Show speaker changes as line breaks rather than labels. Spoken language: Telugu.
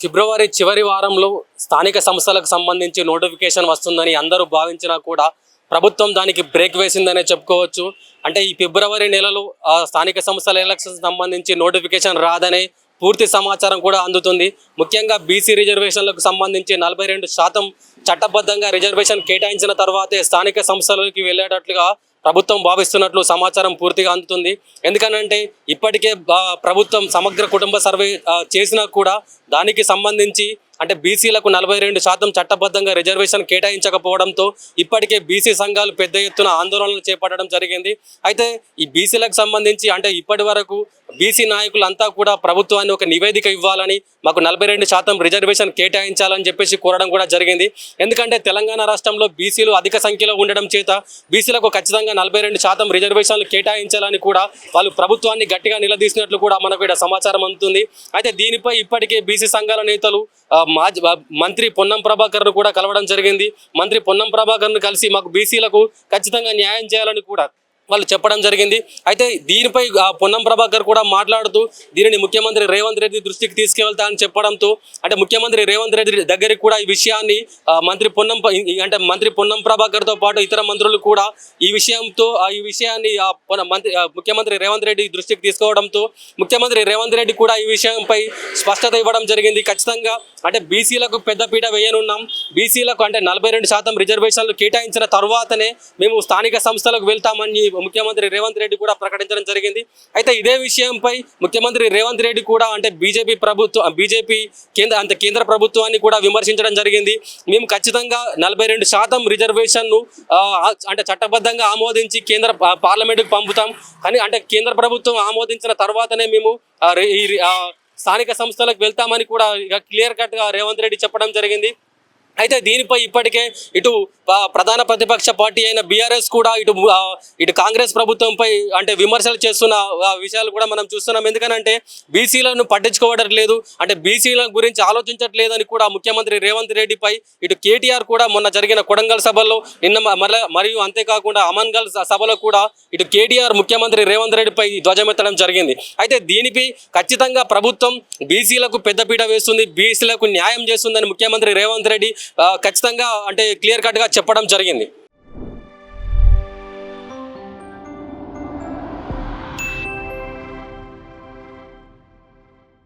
ఫిబ్రవరి చివరి వారంలో స్థానిక సంస్థలకు సంబంధించి నోటిఫికేషన్ వస్తుందని అందరూ భావించినా కూడా ప్రభుత్వం దానికి బ్రేక్ వేసిందనే చెప్పుకోవచ్చు. అంటే ఈ ఫిబ్రవరి నెలలో స్థానిక సంస్థల ఎలక్షన్స్ సంబంధించి నోటిఫికేషన్ రాదనే పూర్తి సమాచారం కూడా అందుతుంది. ముఖ్యంగా బీసీ రిజర్వేషన్లకు సంబంధించి 42% చట్టబద్ధంగా రిజర్వేషన్ కేటాయించిన తర్వాతే స్థానిక సంస్థలకి వెళ్ళేటట్లుగా ప్రభుత్వం భావిస్తున్నట్లు సమాచారం పూర్తిగా అందుతుంది. ఎందుకనంటే ఇప్పటికే ప్రభుత్వం సమగ్ర కుటుంబ సర్వే చేసినా కూడా దానికి సంబంధించి అంటే బీసీలకు 42% చట్టబద్ధంగా రిజర్వేషన్ కేటాయించకపోవడంతో ఇప్పటికే బీసీ సంఘాలు పెద్ద ఎత్తున ఆందోళనలు చేపట్టడం జరిగింది. అయితే ఈ బీసీలకు సంబంధించి అంటే ఇప్పటి వరకు బీసీ నాయకులంతా కూడా ప్రభుత్వాన్ని ఒక నివేదిక ఇవ్వాలని, మాకు 42% రిజర్వేషన్ కేటాయించాలని చెప్పేసి కోరడం కూడా జరిగింది. ఎందుకంటే తెలంగాణ రాష్ట్రంలో బీసీలు అధిక సంఖ్యలో ఉండడం చేత బీసీలకు ఖచ్చితంగా 42% రిజర్వేషన్లు కేటాయించాలని కూడా వాళ్ళు ప్రభుత్వాన్ని గట్టిగా నిలదీసినట్లు కూడా మనకు ఇక్కడ సమాచారం అందుతుంది. అయితే దీనిపై ఇప్పటికే బీసీ సంఘాల నేతలు మంత్రి పొన్నం ప్రభాకర్ను కూడా కలవడం జరిగింది. మంత్రి పొన్నం ప్రభాకర్ను కలిసి మాకు బీసీలకు ఖచ్చితంగా న్యాయం చేయాలని కూడా వాళ్ళు చెప్పడం జరిగింది. అయితే దీనిపై పొన్నం ప్రభాకర్ కూడా మాట్లాడుతూ దీనిని ముఖ్యమంత్రి రేవంత్ రెడ్డి దృష్టికి తీసుకెళ్తా అని చెప్పడంతో అంటే ముఖ్యమంత్రి రేవంత్ రెడ్డి దగ్గరికి కూడా ఈ విషయాన్ని మంత్రి పొన్నం ప్రభాకర్తో పాటు ఇతర మంత్రులు కూడా ఈ విషయాన్ని ముఖ్యమంత్రి రేవంత్ రెడ్డి దృష్టికి తీసుకోవడంతో ముఖ్యమంత్రి రేవంత్ రెడ్డి కూడా ఈ విషయంపై స్పష్టత ఇవ్వడం జరిగింది. ఖచ్చితంగా అంటే బీసీలకు పెద్దపీట వేయనున్నాం, బీసీలకు అంటే 42% రిజర్వేషన్లు కేటాయించిన తర్వాతనే మేము స్థానిక సంస్థలకు వెళ్తామని ముఖ్యమంత్రి రేవంత్ రెడ్డి కూడా ప్రకటించడం జరిగింది. అయితే ఇదే విషయంపై ముఖ్యమంత్రి రేవంత్ రెడ్డి కూడా అంటే బీజేపీ కేంద్ర ప్రభుత్వాన్ని కూడా విమర్శించడం జరిగింది. మేము ఖచ్చితంగా 42% రిజర్వేషన్ను అంటే చట్టబద్ధంగా ఆమోదించి కేంద్ర పార్లమెంటుకు పంపుతాం, కానీ అంటే కేంద్ర ప్రభుత్వం ఆమోదించిన తర్వాతనే మేము స్థానిక సంస్థలకు వెళ్తామని కూడా క్లియర్ కట్గా రేవంత్ రెడ్డి చెప్పడం జరిగింది. అయితే దీనిపై ఇప్పటికే ఇటు ప్రధాన ప్రతిపక్ష పార్టీ అయిన బీఆర్ఎస్ కూడా ఇటు కాంగ్రెస్ ప్రభుత్వంపై అంటే విమర్శలు చేస్తున్న విషయాలు కూడా మనం చూస్తున్నాం. ఎందుకనంటే బీసీలను పట్టించుకోవడం లేదు, అంటే బీసీల గురించి ఆలోచించట్లేదని కూడా ముఖ్యమంత్రి రేవంత్ రెడ్డిపై ఇటు కేటీఆర్ కూడా మొన్న జరిగిన కొడంగల్ సభలో మరియు అంతేకాకుండా అమన్గల్ సభలో కూడా ఇటు కేటీఆర్ ముఖ్యమంత్రి రేవంత్ రెడ్డిపై ధ్వజమెత్తడం జరిగింది. అయితే దీనిపై ఖచ్చితంగా ప్రభుత్వం బీసీలకు పెద్దపీట వేస్తుంది, బీసీలకు న్యాయం చేస్తుందని ముఖ్యమంత్రి రేవంత్ రెడ్డి ఖచ్చితంగా అంటే క్లియర్ కట్గా చెప్పడం జరిగింది.